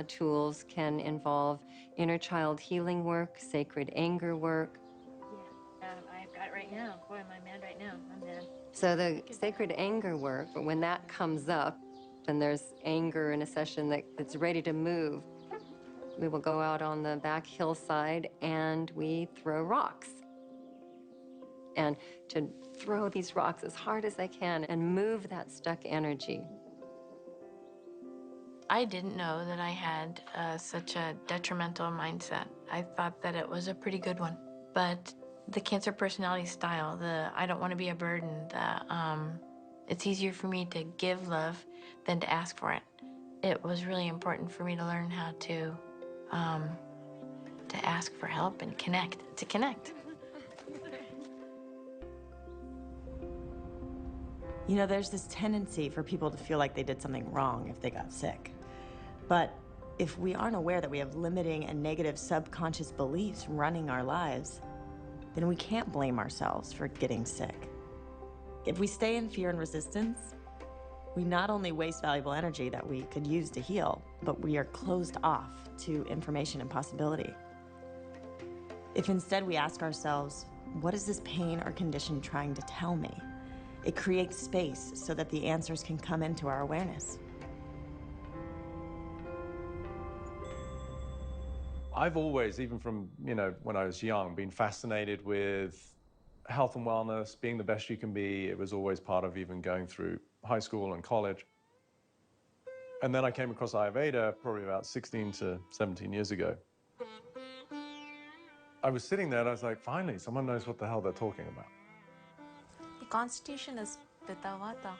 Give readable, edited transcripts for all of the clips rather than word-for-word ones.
Tools can involve inner child healing work, sacred anger work. Yeah, I've got it right now. Boy, am I mad right now. I'm mad. So the sacred anger work, when that comes up and there's anger in a session that's ready to move, we will go out on the back hillside and we throw rocks. And to throw these rocks as hard as I can and move that stuck energy. I didn't know that I had such a detrimental mindset. I thought that it was a pretty good one. But the Cancer personality style, the I don't want to be a burden, it's easier for me to give love than to ask for it. It was really important for me to learn how to ask for help and connect, to connect. You know, there's this tendency for people to feel like they did something wrong if they got sick. But if we aren't aware that we have limiting and negative subconscious beliefs running our lives, then we can't blame ourselves for getting sick. If we stay in fear and resistance, we not only waste valuable energy that we could use to heal, but we are closed off to information and possibility. If instead we ask ourselves, what is this pain or condition trying to tell me? It creates space so that the answers can come into our awareness. I've always, even from, when I was young, been fascinated with health and wellness, being the best you can be. It was always part of even going through high school and college. And then I came across Ayurveda probably about 16 to 17 years ago. I was sitting there and I was like, finally, someone knows what the hell they're talking about. The Constitution is Pitta Vata.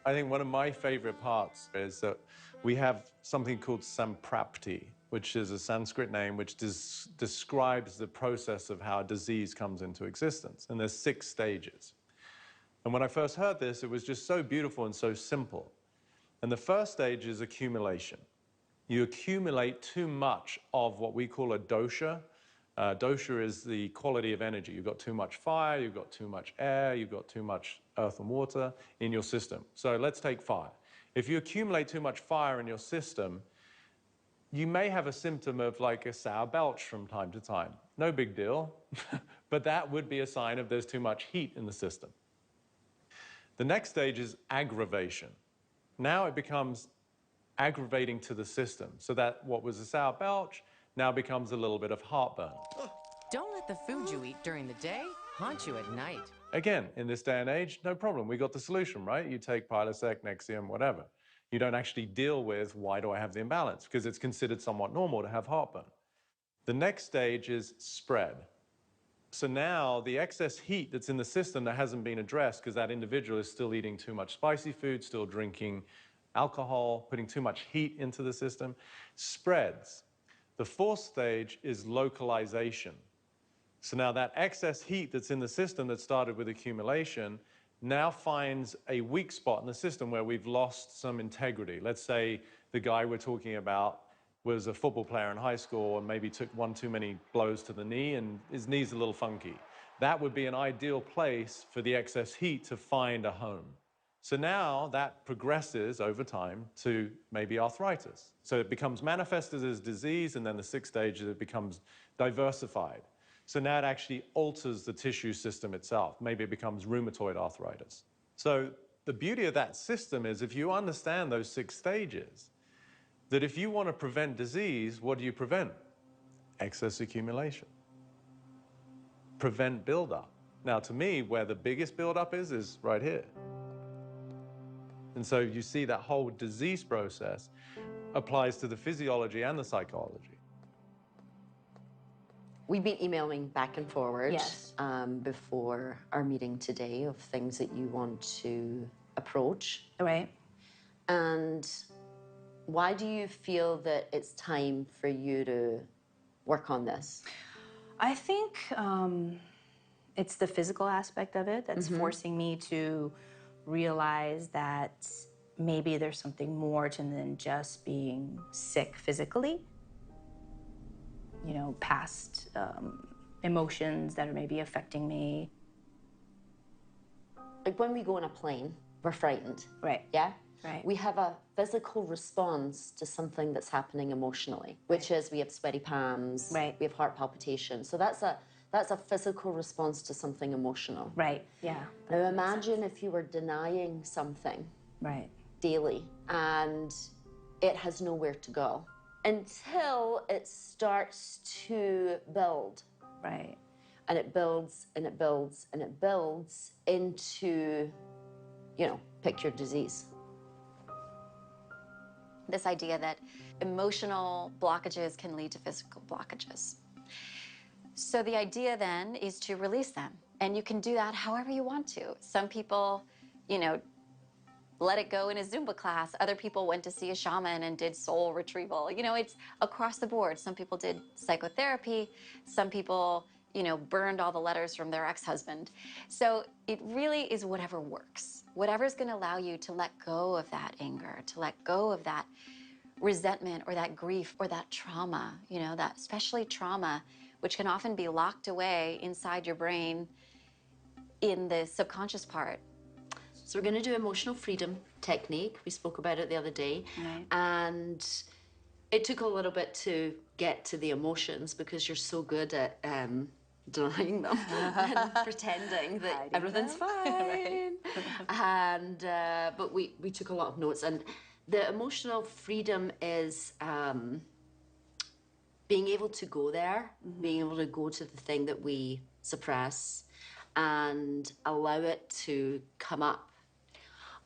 I think one of my favorite parts is that we have something called Samprapti, which is a Sanskrit name which describes the process of how disease comes into existence. And there's 6 stages. And when I first heard this, it was just so beautiful and so simple. And the first stage is accumulation. You accumulate too much of what we call a dosha. Dosha is the quality of energy. You've got too much fire, you've got too much air, you've got too much earth and water in your system. So let's take fire. If you accumulate too much fire in your system, you may have a symptom of like a sour belch from time to time. No big deal, but that would be a sign of there's too much heat in the system. The next stage is aggravation. Now it becomes aggravating to the system, so that what was a sour belch now becomes a little bit of heartburn. Don't let the food you eat during the day haunt you at night. Again, in this day and age, no problem. We got the solution, right? You take Prilosec, Nexium, whatever. You don't actually deal with why do I have the imbalance, because it's considered somewhat normal to have heartburn. The next stage is spread. So now the excess heat that's in the system that hasn't been addressed because that individual is still eating too much spicy food, still drinking alcohol, putting too much heat into the system, spreads. The 4th stage is localization. So now that excess heat that's in the system that started with accumulation now finds a weak spot in the system where we've lost some integrity. Let's say the guy we're talking about was a football player in high school and maybe took one too many blows to the knee and his knee's a little funky. That would be an ideal place for the excess heat to find a home. So now that progresses over time to maybe arthritis. So it becomes manifested as disease, and then the 6th stage is it becomes diversified. So now it actually alters the tissue system itself. Maybe it becomes rheumatoid arthritis. So the beauty of that system is if you understand those 6 stages, that if you want to prevent disease, what do you prevent? Excess accumulation. Prevent buildup. Now, to me, where the biggest buildup is right here. And so you see that whole disease process applies to the physiology and the psychology. We've been emailing back and forward Yes. Before our meeting today of things that you want to approach. Right. And why do you feel that it's time for you to work on this? I think it's the physical aspect of it that's forcing me to realize that maybe there's something more to than just being sick physically. You know, past emotions that are maybe affecting me. Like when we go on a plane, we're frightened. Right. Yeah? Right. We have a physical response to something that's happening emotionally, which is we have sweaty palms, Right. we have heart palpitations. So that's a physical response to something emotional. Right. Yeah. Now imagine if you were denying something Right. daily and it has nowhere to go until it starts to build. Right. And it builds and it builds and it builds into, pick your disease. This idea that emotional blockages can lead to physical blockages. So the idea then is to release them. And you can do that however you want to. Some people, let it go in a Zumba class. Other people went to see a shaman and did soul retrieval. It's across the board. Some people did psychotherapy. Some people, burned all the letters from their ex-husband. So it really is whatever works. Whatever's going to allow you to let go of that anger, to let go of that resentment or that grief or that trauma, that especially trauma, which can often be locked away inside your brain in the subconscious part. So we're going to do emotional freedom technique. We spoke about it the other day. Right. And it took a little bit to get to the emotions because you're so good at denying them and pretending that everything's fine. And but we took a lot of notes. And the emotional freedom is being able to go there, being able to go to the thing that we suppress and allow it to come up.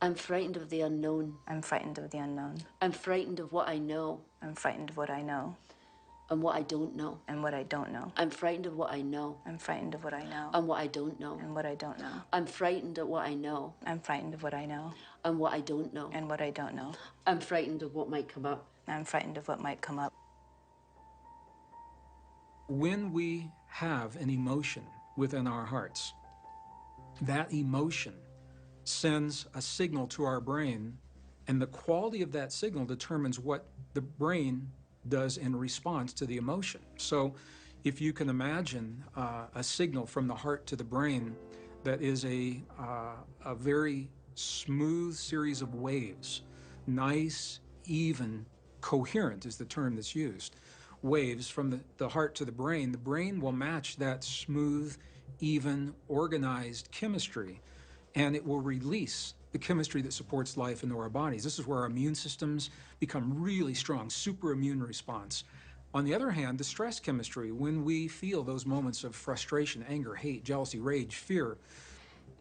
I'm frightened of the unknown. I'm frightened of the unknown. I'm frightened of what I know. I'm frightened of what I know. And what I don't know. And what I don't know. I'm frightened of what I know. I'm frightened of what I know. And what I don't know. And what I don't know. I'm frightened of what I know. I'm frightened of what I know. And what I don't know. And what I don't know. I'm frightened of what might come up. I'm frightened of what might come up. When we have an emotion within our hearts, that emotion sends a signal to our brain, and the quality of that signal determines what the brain does in response to the emotion. So if you can imagine a signal from the heart to the brain that is a very smooth series of waves, nice, even, coherent is the term that's used, waves from the heart to the brain will match that smooth, even, organized chemistry, and it will release the chemistry that supports life into our bodies. This is where our immune systems become really strong, super immune response. On the other hand, the stress chemistry, when we feel those moments of frustration, anger, hate, jealousy, rage, fear,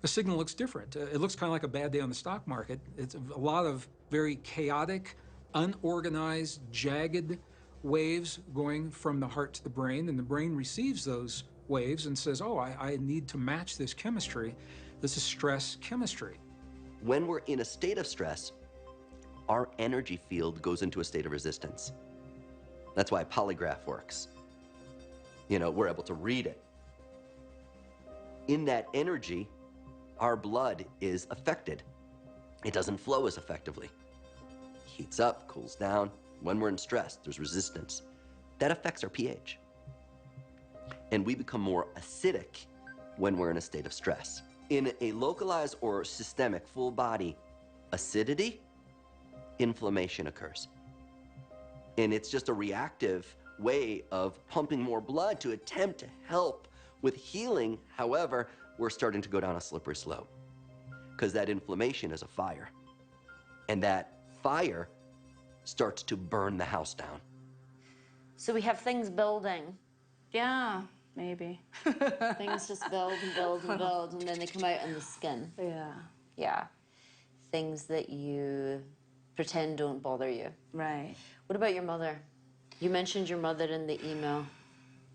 the signal looks different. It looks kind of like a bad day on the stock market. It's a lot of very chaotic, unorganized, jagged waves going from the heart to the brain, and the brain receives those waves and says, oh, I need to match this chemistry. This is stress chemistry. When we're in a state of stress, our energy field goes into a state of resistance. That's why polygraph works. We're able to read it. In that energy, our blood is affected. It doesn't flow as effectively. Heats up, cools down. When we're in stress, there's resistance. That affects our pH. And we become more acidic when we're in a state of stress. In a localized or systemic full body acidity, inflammation occurs. And it's just a reactive way of pumping more blood to attempt to help with healing. However, we're starting to go down a slippery slope because that inflammation is a fire. And that fire starts to burn the house down. So we have things building. Yeah, maybe. Things just build and build and build, and then they come out in the skin. Yeah. Yeah. Things that you pretend don't bother you. Right. What about your mother? You mentioned your mother in the email.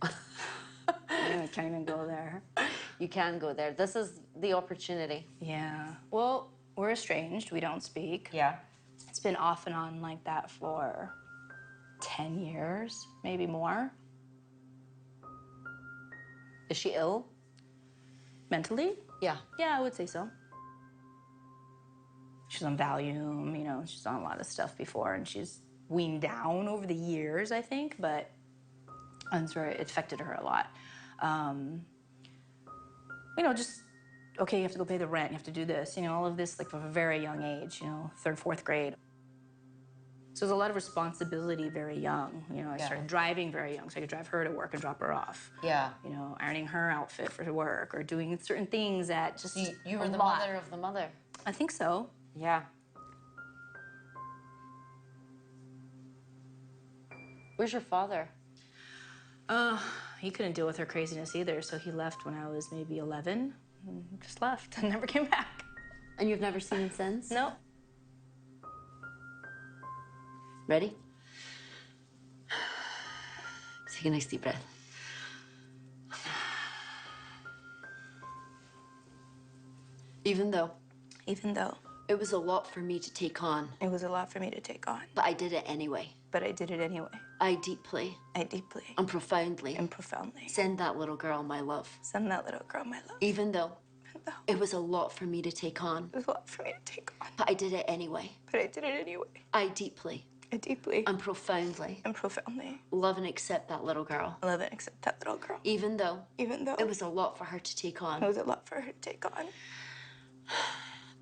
Yeah, I can't even go there. You can go there. This is the opportunity. Yeah. Well, we're estranged. We don't speak. Yeah. It's been off and on like that for 10 years, maybe more. Is she ill? Mentally? Yeah. Yeah, I would say so. She's on Valium, she's on a lot of stuff before, and she's weaned down over the years, I think, but I'm sorry, it affected her a lot. Just okay, you have to go pay the rent, you have to do this, you know, all of this like from a very young age, you know, 3rd, 4th grade. So there's a lot of responsibility very young. You know, I started driving very young, so I could drive her to work and drop her off. Yeah. You know, ironing her outfit for work or doing certain things that just You were a the lot. mother of the mother. I think so. Yeah. Where's your father? He couldn't deal with her craziness either, so he left when I was maybe 11. And just left and never came back. And you've never seen him since? No. Ready? Take a nice deep breath. Even though it was a lot for me to take on, it was a lot for me to take on, but I did it anyway. I deeply deeply and profoundly and profoundly send that little girl my love. send that little girl my love. Even though it was a lot for me to take on, It was a lot for me to take on, but I did it anyway. I deeply and profoundly love and accept that little girl. love and accept that little girl. Even though Even though it was a lot for her to take on, it was a lot for her to take on,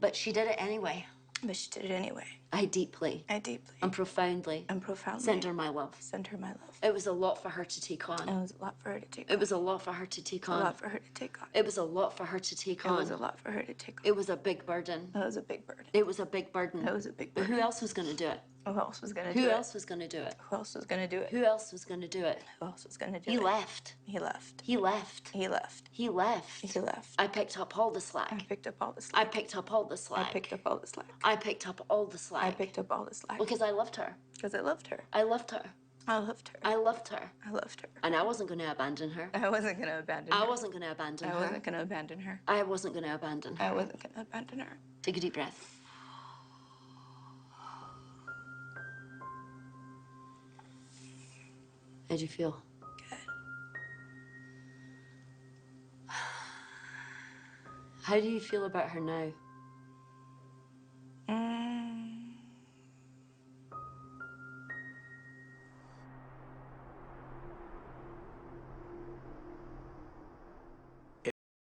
but she did it anyway. but she did it anyway. I deeply and profoundly send her my love. Send her my love. It was a lot for her to take on. It was a lot for her to take It on. was a lot for her to take A on. lot for her to take on. It was a lot for her to take It was a on. lot for her to take on. It was a big burden. It was a big burden. It was a big burden. It was a big But burden. who else was going to do it? Who else was gonna do Who it? else was going to do it? Who else was gonna do it? Who else was going to do it? Who else was gonna do He it? left. He left. He left. He left. He left. He left. I picked up all the slack. I picked up all the I slack. picked up all the I slack. picked up all the slack. I picked up all the I slack. picked up all the slack. Because I loved her. Because I loved her. I loved her. I loved her. I loved her. I loved her. And I wasn't going to abandon her. I wasn't gonna abandon her. I wasn't going to abandon I her. wasn't gonna abandon her. I wasn't going to abandon her. I wasn't gonna abandon her. Take a deep breath. How'd you feel? Good. How do you feel about her now?